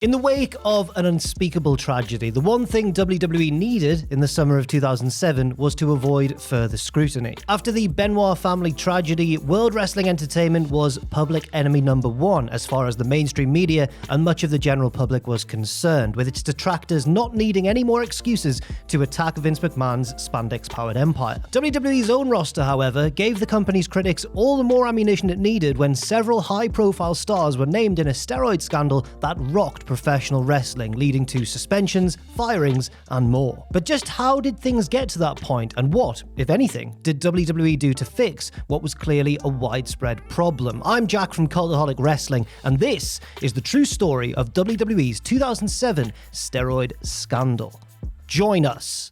In the wake of an unspeakable tragedy, the one thing WWE needed in the summer of 2007 was to avoid further scrutiny. After the Benoit family tragedy, World Wrestling Entertainment was public enemy number one as far as the mainstream media and much of the general public was concerned, with its detractors not needing any more excuses to attack Vince McMahon's spandex-powered empire. WWE's own roster, however, gave the company's critics all the more ammunition it needed when several high-profile stars were named in a steroid scandal that rocked professional wrestling, leading to suspensions, firings, and more. But just how did things get to that point, and what, if anything, did WWE do to fix what was clearly a widespread problem? I'm Jack from Cultaholic Wrestling, and this is the true story of WWE's 2007 steroid scandal. Join us.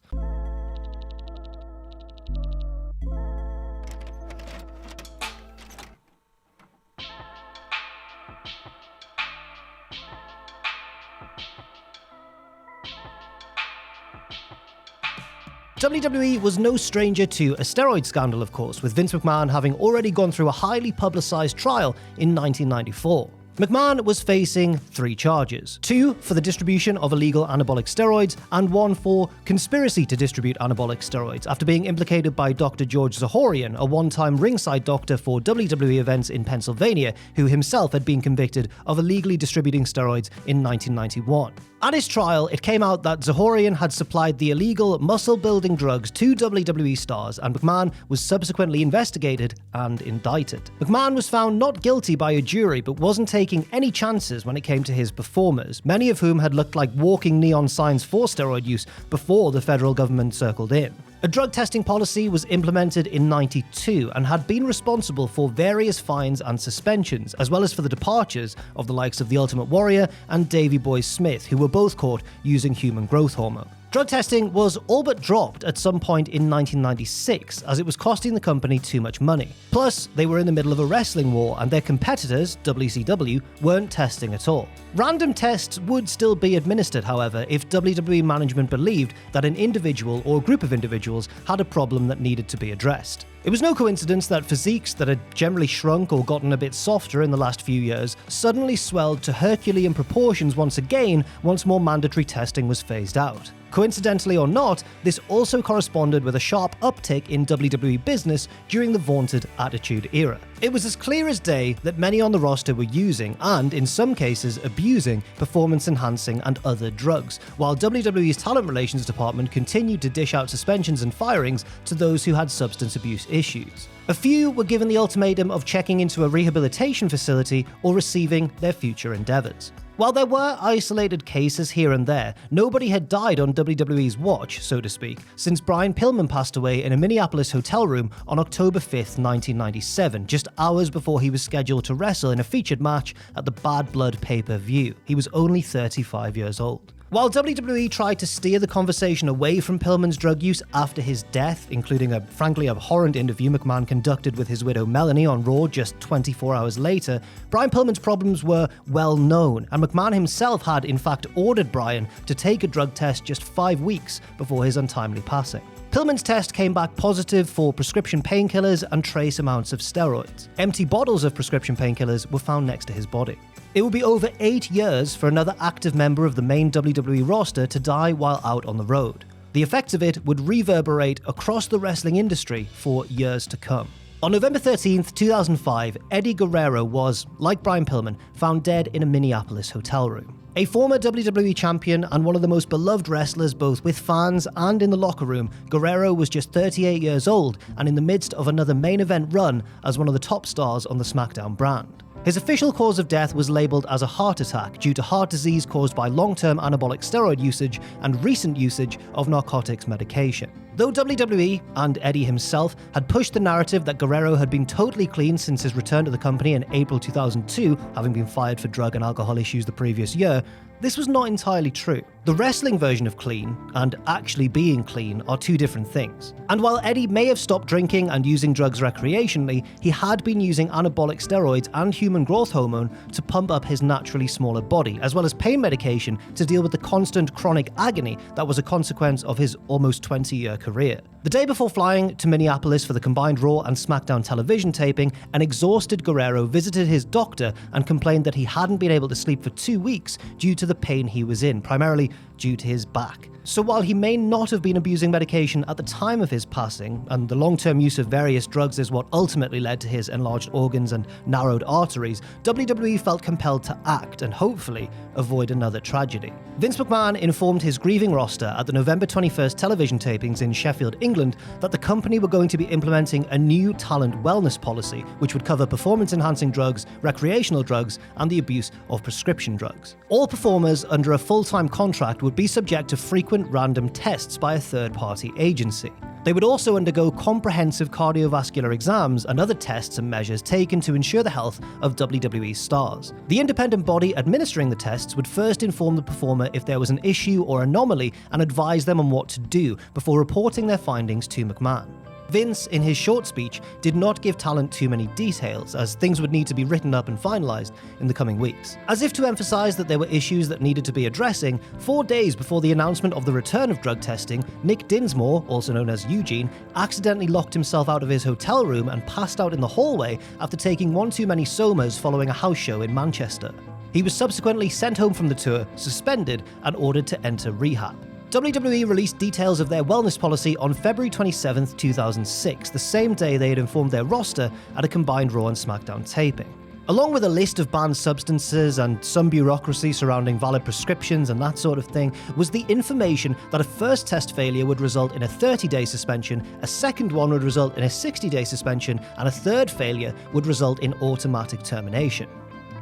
WWE was no stranger to a steroid scandal, of course, with Vince McMahon having already gone through a highly publicized trial in 1994. McMahon was facing 3 charges, 2 for the distribution of illegal anabolic steroids and 1 for conspiracy to distribute anabolic steroids after being implicated by Dr. George Zahorian, a one-time ringside doctor for WWE events in Pennsylvania, who himself had been convicted of illegally distributing steroids in 1991. At his trial, it came out that Zahorian had supplied the illegal muscle-building drugs to WWE stars, and McMahon was subsequently investigated and indicted. McMahon was found not guilty by a jury, but wasn't taking any chances when it came to his performers, many of whom had looked like walking neon signs for steroid use before the federal government circled in. A drug testing policy was implemented in '92 and had been responsible for various fines and suspensions, as well as for the departures of the likes of the Ultimate Warrior and Davey Boy Smith, who were both caught using human growth hormone. Drug testing was all but dropped at some point in 1996, as it was costing the company too much money. Plus, they were in the middle of a wrestling war, and their competitors, WCW, weren't testing at all. Random tests would still be administered, however, if WWE management believed that an individual or group of individuals had a problem that needed to be addressed. It was no coincidence that physiques that had generally shrunk or gotten a bit softer in the last few years suddenly swelled to Herculean proportions once more mandatory testing was phased out. Coincidentally or not, this also corresponded with a sharp uptick in WWE business during the vaunted Attitude Era. It was as clear as day that many on the roster were using, and in some cases abusing, performance-enhancing and other drugs, while WWE's talent relations department continued to dish out suspensions and firings to those who had substance abuse issues. A few were given the ultimatum of checking into a rehabilitation facility or receiving their future endeavors. While there were isolated cases here and there, nobody had died on WWE's watch, so to speak, since Brian Pillman passed away in a Minneapolis hotel room on October 5th, 1997, just hours before he was scheduled to wrestle in a featured match at the Bad Blood pay-per-view. He was only 35 years old. While WWE tried to steer the conversation away from Pillman's drug use after his death, including a frankly abhorrent interview McMahon conducted with his widow Melanie on Raw just 24 hours later, Brian Pillman's problems were well known, and McMahon himself had in fact ordered Brian to take a drug test just 5 weeks before his untimely passing. Pillman's test came back positive for prescription painkillers and trace amounts of steroids. Empty bottles of prescription painkillers were found next to his body. It would be over 8 years for another active member of the main WWE roster to die while out on the road. The effects of it would reverberate across the wrestling industry for years to come. On November 13th, 2005, Eddie Guerrero was, like Brian Pillman, found dead in a Minneapolis hotel room. A former WWE champion and one of the most beloved wrestlers both with fans and in the locker room, Guerrero was just 38 years old and in the midst of another main event run as one of the top stars on the SmackDown brand. His official cause of death was labelled as a heart attack due to heart disease caused by long-term anabolic steroid usage and recent usage of narcotics medication. Though WWE, and Eddie himself, had pushed the narrative that Guerrero had been totally clean since his return to the company in April 2002, having been fired for drug and alcohol issues the previous year, this was not entirely true. The wrestling version of clean and actually being clean are two different things. And while Eddie may have stopped drinking and using drugs recreationally, he had been using anabolic steroids and human growth hormone to pump up his naturally smaller body, as well as pain medication to deal with the constant chronic agony that was a consequence of his almost 20-year career. The day before flying to Minneapolis for the combined Raw and SmackDown television taping, an exhausted Guerrero visited his doctor and complained that he hadn't been able to sleep for 2 weeks due to the pain he was in, primarily due to his back. So while he may not have been abusing medication at the time of his passing, and the long-term use of various drugs is what ultimately led to his enlarged organs and narrowed arteries, WWE felt compelled to act and hopefully avoid another tragedy. Vince McMahon informed his grieving roster at the November 21st television tapings in Sheffield, England, that the company were going to be implementing a new talent wellness policy, which would cover performance-enhancing drugs, recreational drugs, and the abuse of prescription drugs. All performers under a full-time contract would be subject to frequent random tests by a third-party agency. They would also undergo comprehensive cardiovascular exams and other tests and measures taken to ensure the health of WWE stars. The independent body administering the tests would first inform the performer if there was an issue or anomaly and advise them on what to do before reporting their findings to McMahon. Vince, in his short speech, did not give talent too many details, as things would need to be written up and finalized in the coming weeks. As if to emphasize that there were issues that needed to be addressing, 4 days before the announcement of the return of drug testing, Nick Dinsmore, also known as Eugene, accidentally locked himself out of his hotel room and passed out in the hallway after taking one too many somas following a house show in Manchester. He was subsequently sent home from the tour, suspended, and ordered to enter rehab. WWE released details of their wellness policy on February 27, 2006, the same day they had informed their roster at a combined Raw and SmackDown taping. Along with a list of banned substances and some bureaucracy surrounding valid prescriptions and that sort of thing, was the information that a first test failure would result in a 30-day suspension, a second one would result in a 60-day suspension, and a third failure would result in automatic termination.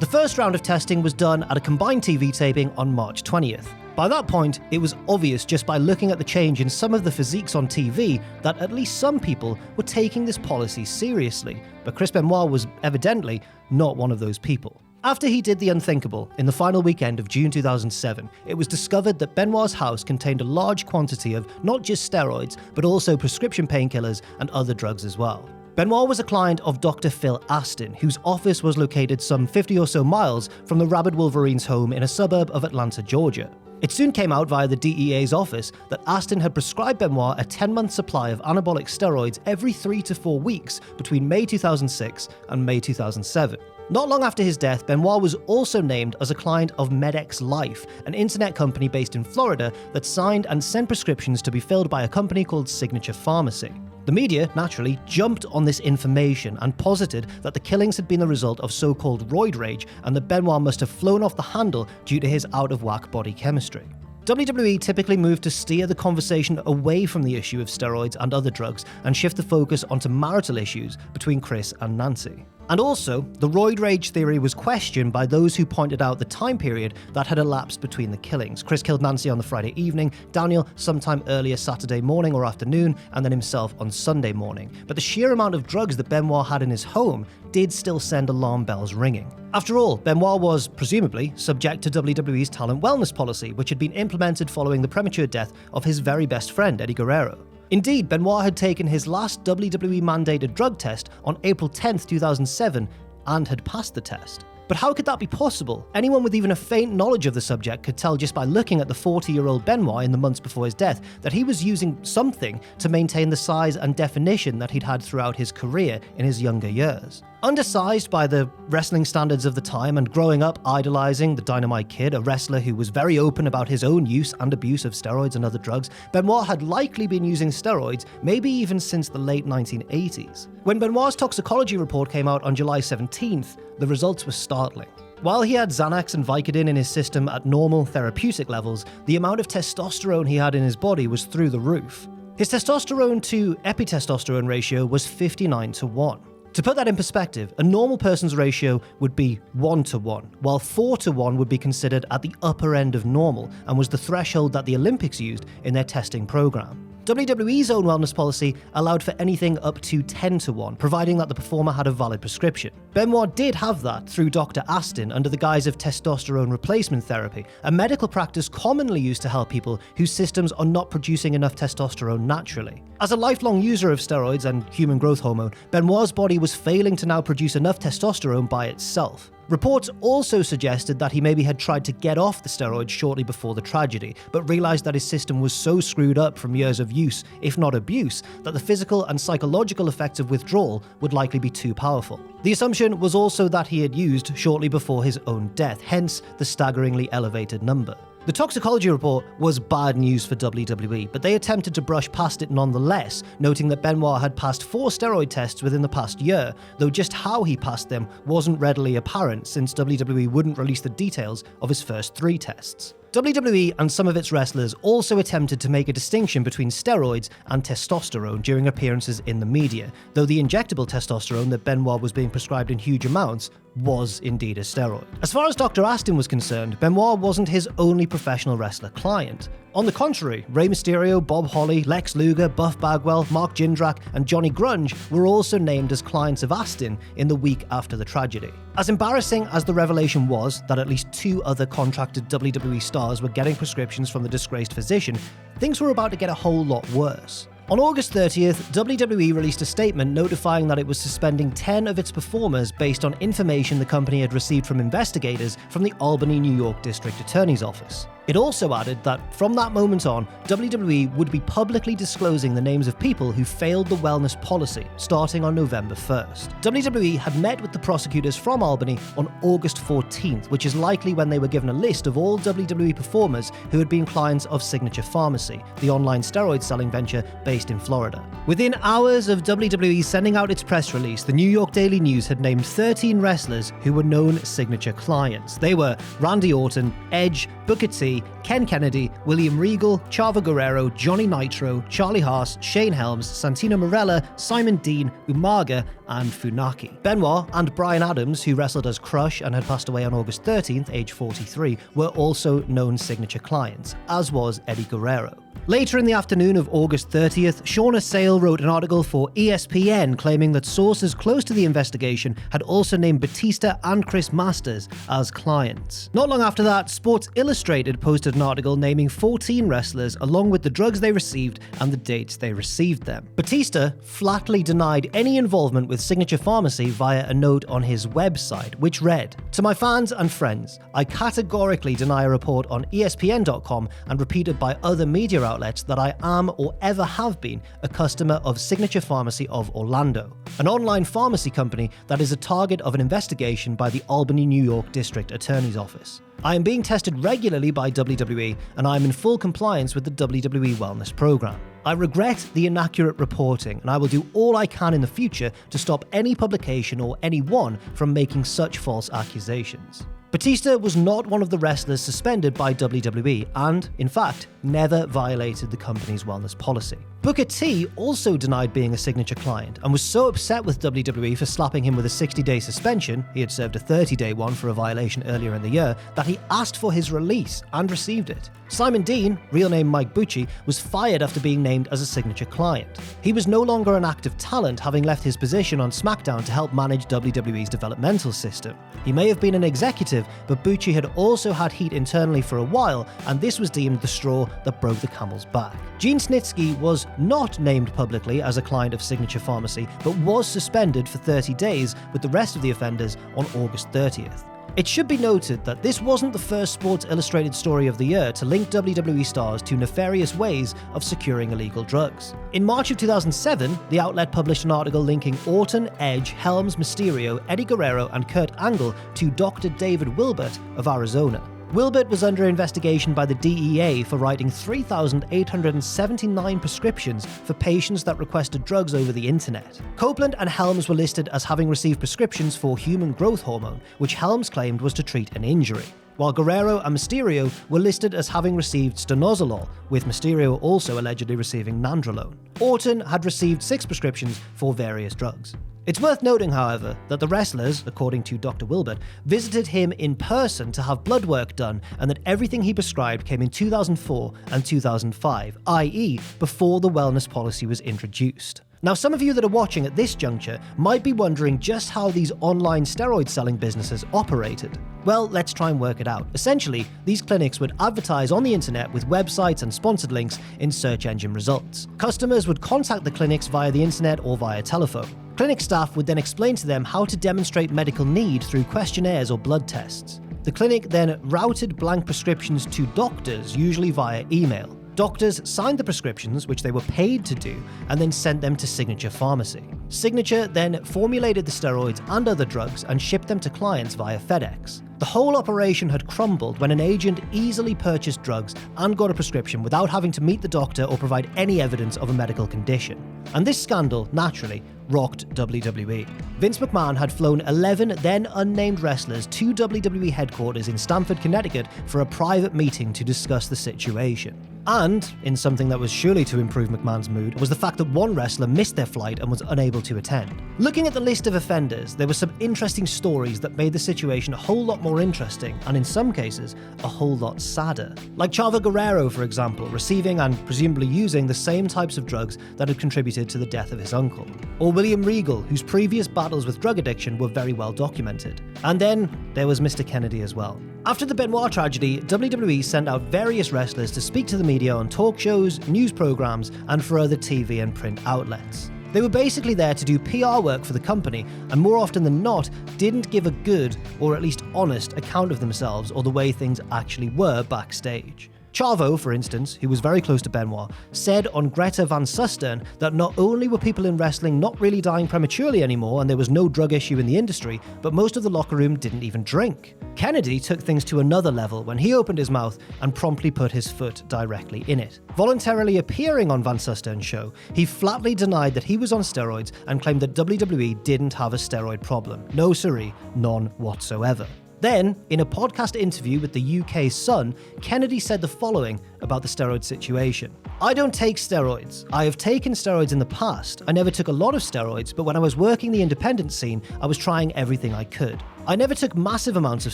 The first round of testing was done at a combined TV taping on March 20th. By that point, it was obvious just by looking at the change in some of the physiques on TV that at least some people were taking this policy seriously, but Chris Benoit was evidently not one of those people. After he did the unthinkable in the final weekend of June 2007, it was discovered that Benoit's house contained a large quantity of not just steroids, but also prescription painkillers and other drugs as well. Benoit was a client of Dr. Phil Astin, whose office was located some 50 or so miles from the Rabid Wolverines' home in a suburb of Atlanta, Georgia. It soon came out via the DEA's office that Astin had prescribed Benoit a 10-month supply of anabolic steroids every 3 to 4 weeks between May 2006 and May 2007. Not long after his death, Benoit was also named as a client of MedX Life, an internet company based in Florida that signed and sent prescriptions to be filled by a company called Signature Pharmacy. The media, naturally, jumped on this information and posited that the killings had been the result of so-called roid rage and that Benoit must have flown off the handle due to his out-of-whack body chemistry. WWE typically moved to steer the conversation away from the issue of steroids and other drugs and shift the focus onto marital issues between Chris and Nancy. And also, the roid rage theory was questioned by those who pointed out the time period that had elapsed between the killings. Chris killed Nancy on the Friday evening, Daniel sometime earlier Saturday morning or afternoon, and then himself on Sunday morning. But the sheer amount of drugs that Benoit had in his home did still send alarm bells ringing. After all, Benoit was, presumably, subject to WWE's talent wellness policy, which had been implemented following the premature death of his very best friend, Eddie Guerrero. Indeed, Benoit had taken his last WWE-mandated drug test on April 10, 2007, and had passed the test. But how could that be possible? Anyone with even a faint knowledge of the subject could tell just by looking at the 40-year-old Benoit in the months before his death that he was using something to maintain the size and definition that he'd had throughout his career in his younger years. Undersized by the wrestling standards of the time and growing up idolizing the Dynamite Kid, a wrestler who was very open about his own use and abuse of steroids and other drugs, Benoit had likely been using steroids maybe even since the late 1980s. When Benoit's toxicology report came out on July 17th, the results were startling. While he had Xanax and Vicodin in his system at normal therapeutic levels, the amount of testosterone he had in his body was through the roof. His testosterone to epitestosterone ratio was 59:1. To put that in perspective, a normal person's ratio would be 1:1, while 4:1 would be considered at the upper end of normal and was the threshold that the Olympics used in their testing program. WWE's own wellness policy allowed for anything up to 10:1, providing that the performer had a valid prescription. Benoit did have that through Dr. Astin under the guise of testosterone replacement therapy, a medical practice commonly used to help people whose systems are not producing enough testosterone naturally. As a lifelong user of steroids and human growth hormone, Benoit's body was failing to now produce enough testosterone by itself. Reports also suggested that he maybe had tried to get off the steroids shortly before the tragedy, but realized that his system was so screwed up from years of use, if not abuse, that the physical and psychological effects of withdrawal would likely be too powerful. The assumption was also that he had used shortly before his own death, hence the staggeringly elevated number. The Toxicology report was bad news for WWE, but they attempted to brush past it nonetheless, noting that Benoit had passed 4 steroid tests within the past year, though just how he passed them wasn't readily apparent since WWE wouldn't release the details of his first 3 tests. WWE and some of its wrestlers also attempted to make a distinction between steroids and testosterone during appearances in the media, though the injectable testosterone that Benoit was being prescribed in huge amounts was indeed a steroid. As far as Dr. Astin was concerned, Benoit wasn't his only professional wrestler client. On the contrary, Rey Mysterio, Bob Holly, Lex Luger, Buff Bagwell, Mark Jindrak, and Johnny Grunge were also named as clients of Astin in the week after the tragedy. As embarrassing as the revelation was that at least 2 other contracted WWE stars were getting prescriptions from the disgraced physician, things were about to get a whole lot worse. On August 30th, WWE released a statement notifying that it was suspending 10 of its performers based on information the company had received from investigators from the Albany, New York District Attorney's Office. It also added that from that moment on, WWE would be publicly disclosing the names of people who failed the wellness policy, starting on November 1st. WWE had met with the prosecutors from Albany on August 14th, which is likely when they were given a list of all WWE performers who had been clients of Signature Pharmacy, the online steroid selling venture based in Florida. Within hours of WWE sending out its press release, the New York Daily News had named 13 wrestlers who were known Signature clients. They were Randy Orton, Edge, Booker T, Ken Kennedy, William Regal, Chavo Guerrero, Johnny Nitro, Charlie Haas, Shane Helms, Santino Marella, Simon Dean, Umaga, and Funaki. Benoit and Bryan Adams, who wrestled as Crush and had passed away on August 13th, age 43, were also known Signature clients, as was Eddie Guerrero. Later in the afternoon of August 30th, Shauna Sale wrote an article for ESPN claiming that sources close to the investigation had also named Batista and Chris Masters as clients. Not long after that, Sports Illustrated posted an article naming 14 wrestlers along with the drugs they received and the dates they received them. Batista flatly denied any involvement with Signature Pharmacy via a note on his website, which read, "To my fans and friends, I categorically deny a report on ESPN.com and repeated by other media outlets that I am or ever have been a customer of Signature Pharmacy of Orlando, an online pharmacy company that is a target of an investigation by the Albany, New York District Attorney's Office. I am being tested regularly by WWE and I am in full compliance with the WWE Wellness Program. I regret the inaccurate reporting and I will do all I can in the future to stop any publication or anyone from making such false accusations." Batista was not one of the wrestlers suspended by WWE and, in fact, never violated the company's wellness policy. Booker T also denied being a Signature client and was so upset with WWE for slapping him with a 60-day suspension, he had served a 30-day one for a violation earlier in the year, that he asked for his release and received it. Simon Dean, real name Mike Bucci, was fired after being named as a Signature client. He was no longer an active talent, having left his position on SmackDown to help manage WWE's developmental system. He may have been an executive, but Bucci had also had heat internally for a while, and this was deemed the straw that broke the camel's back. Gene Snitsky was not named publicly as a client of Signature Pharmacy, but was suspended for 30 days with the rest of the offenders on August 30th. It should be noted that this wasn't the first Sports Illustrated story of the year to link WWE stars to nefarious ways of securing illegal drugs. In March of 2007, the outlet published an article linking Orton, Edge, Helms, Mysterio, Eddie Guerrero, and Kurt Angle to Dr. David Wilbert of Arizona. Wilbert was under investigation by the DEA for writing 3,879 prescriptions for patients that requested drugs over the internet. Copeland and Helms were listed as having received prescriptions for human growth hormone, which Helms claimed was to treat an injury, while Guerrero and Mysterio were listed as having received stanozolol, with Mysterio also allegedly receiving nandrolone. Orton had received 6 prescriptions for various drugs. It's worth noting, however, that the wrestlers, according to Dr. Wilbert, visited him in person to have blood work done and that everything he prescribed came in 2004 and 2005, i.e. before the wellness policy was introduced. Now, some of you that are watching at this juncture might be wondering just how these online steroid selling businesses operated. Well, let's try and work it out. Essentially, these clinics would advertise on the internet with websites and sponsored links in search engine results. Customers would contact the clinics via the internet or via telephone. Clinic staff would then explain to them how to demonstrate medical need through questionnaires or blood tests. The clinic then routed blank prescriptions to doctors, usually via email. Doctors signed the prescriptions, which they were paid to do, and then sent them to Signature Pharmacy. Signature then formulated the steroids and other drugs and shipped them to clients via FedEx. The whole operation had crumbled when an agent easily purchased drugs and got a prescription without having to meet the doctor or provide any evidence of a medical condition. And this scandal, naturally, rocked WWE. Vince McMahon had flown 11 then unnamed wrestlers to WWE headquarters in Stamford, Connecticut for a private meeting to discuss the situation. And, in something that was surely to improve McMahon's mood, was the fact that one wrestler missed their flight and was unable to attend. Looking at the list of offenders, there were some interesting stories that made the situation a whole lot more interesting, and in some cases, a whole lot sadder. Like Chavo Guerrero, for example, receiving and presumably using the same types of drugs that had contributed to the death of his uncle. Or William Regal, whose previous battles with drug addiction were very well documented. And then there was Mr. Kennedy as well. After the Benoit tragedy, WWE sent out various wrestlers to speak to the media on talk shows, news programs, and for other TV and print outlets. They were basically there to do PR work for the company, and more often than not, didn't give a good, or at least honest, account of themselves or the way things actually were backstage. Chavo, for instance, who was very close to Benoit, said on Greta Van Susteren that not only were people in wrestling not really dying prematurely anymore and there was no drug issue in the industry, but most of the locker room didn't even drink. Kennedy took things to another level when he opened his mouth and promptly put his foot directly in it. Voluntarily appearing on Van Susteren's show, he flatly denied that he was on steroids and claimed that WWE didn't have a steroid problem. No siree, none whatsoever. Then, in a podcast interview with the UK Sun, Kennedy said the following about the steroid situation. "I don't take steroids. I have taken steroids in the past. I never took a lot of steroids, but when I was working the independent scene, I was trying everything I could. I never took massive amounts of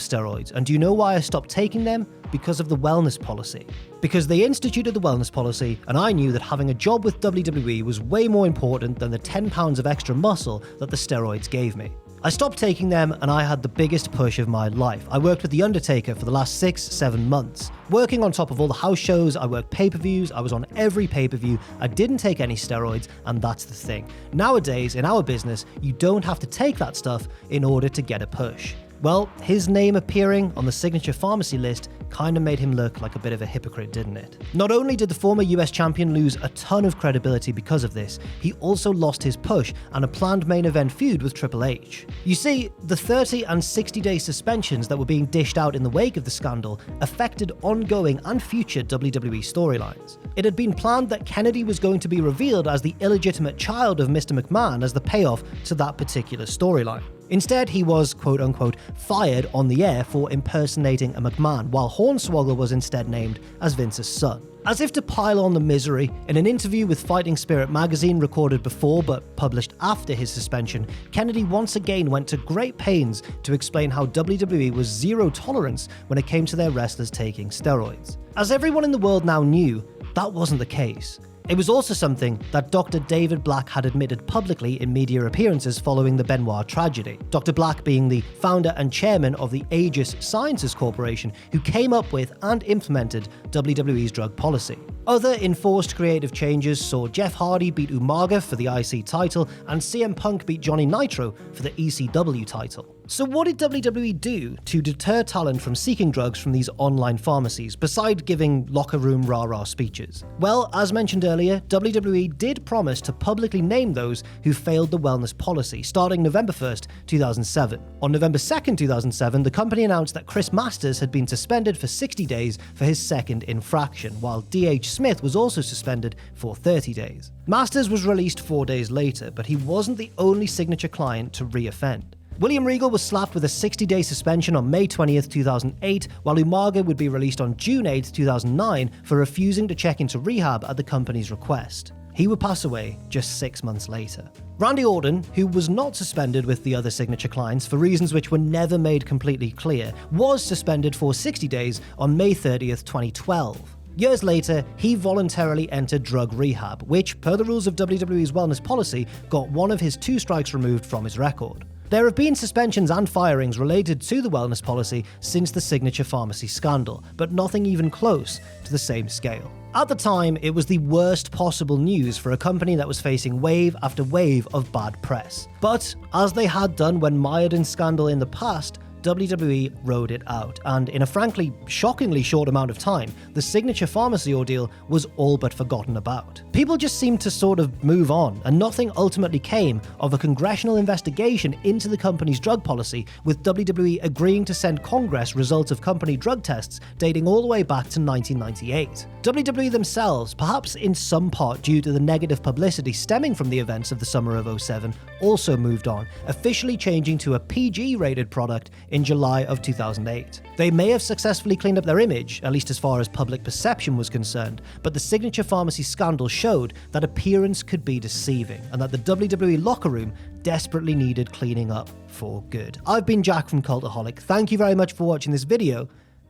steroids, and do you know why I stopped taking them? Because of the wellness policy. Because they instituted the wellness policy, and I knew that having a job with WWE was way more important than the 10 pounds of extra muscle that the steroids gave me. I stopped taking them and I had the biggest push of my life. I worked with The Undertaker for the last 6-7 months. Working on top of all the house shows, I worked pay-per-views, I was on every pay-per-view, I didn't take any steroids, and that's the thing. Nowadays, in our business, you don't have to take that stuff in order to get a push." Well, his name appearing on the Signature Pharmacy list kind of made him look like a bit of a hypocrite, didn't it? Not only did the former US champion lose a ton of credibility because of this, he also lost his push and a planned main event feud with Triple H. You see, the 30 and 60-day suspensions that were being dished out in the wake of the scandal affected ongoing and future WWE storylines. It had been planned that Kennedy was going to be revealed as the illegitimate child of Mr. McMahon as the payoff to that particular storyline. Instead, he was, quote-unquote, fired on the air for impersonating a McMahon, while Hornswoggle was instead named as Vince's son. As if to pile on the misery, in an interview with Fighting Spirit magazine recorded before but published after his suspension, Kennedy once again went to great pains to explain how WWE was zero tolerance when it came to their wrestlers taking steroids. As everyone in the world now knew, that wasn't the case. It was also something that Dr. David Black had admitted publicly in media appearances following the Benoit tragedy. Dr. Black being the founder and chairman of the Aegis Sciences Corporation, who came up with and implemented WWE's drug policy. Other enforced creative changes saw Jeff Hardy beat Umaga for the IC title and CM Punk beat Johnny Nitro for the ECW title. So what did WWE do to deter talent from seeking drugs from these online pharmacies, besides giving locker room rah-rah speeches? Well, as mentioned earlier, WWE did promise to publicly name those who failed the wellness policy, starting November 1st, 2007. On November 2nd, 2007, the company announced that Chris Masters had been suspended for 60 days for his second infraction, while D.H. Smith was also suspended for 30 days. Masters was released 4 days later, but he wasn't the only Signature client to re-offend. William Regal was slapped with a 60-day suspension on May 20th, 2008, while Umaga would be released on June 8th, 2009 for refusing to check into rehab at the company's request. He would pass away just 6 months later. Randy Orton, who was not suspended with the other Signature clients for reasons which were never made completely clear, was suspended for 60 days on May 30th, 2012. Years later, he voluntarily entered drug rehab, which, per the rules of WWE's wellness policy, got one of his 2 strikes removed from his record. There have been suspensions and firings related to the wellness policy since the Signature Pharmacy scandal, but nothing even close to the same scale. At the time, it was the worst possible news for a company that was facing wave after wave of bad press. But, as they had done when mired in scandal in the past, WWE rode it out, and in a frankly shockingly short amount of time, the Signature Pharmacy ordeal was all but forgotten about. People just seemed to sort of move on, and nothing ultimately came of a congressional investigation into the company's drug policy, with WWE agreeing to send Congress results of company drug tests dating all the way back to 1998. WWE themselves, perhaps in some part due to the negative publicity stemming from the events of the summer of 2007, also moved on, officially changing to a PG-rated product in July of 2008. They may have successfully cleaned up their image, at least as far as public perception was concerned, but the Signature Pharmacy scandal showed that appearance could be deceiving, and that the WWE locker room desperately needed cleaning up for good. I've been Jack from Cultaholic. Thank you very much for watching this video,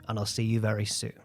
and I'll see you very soon.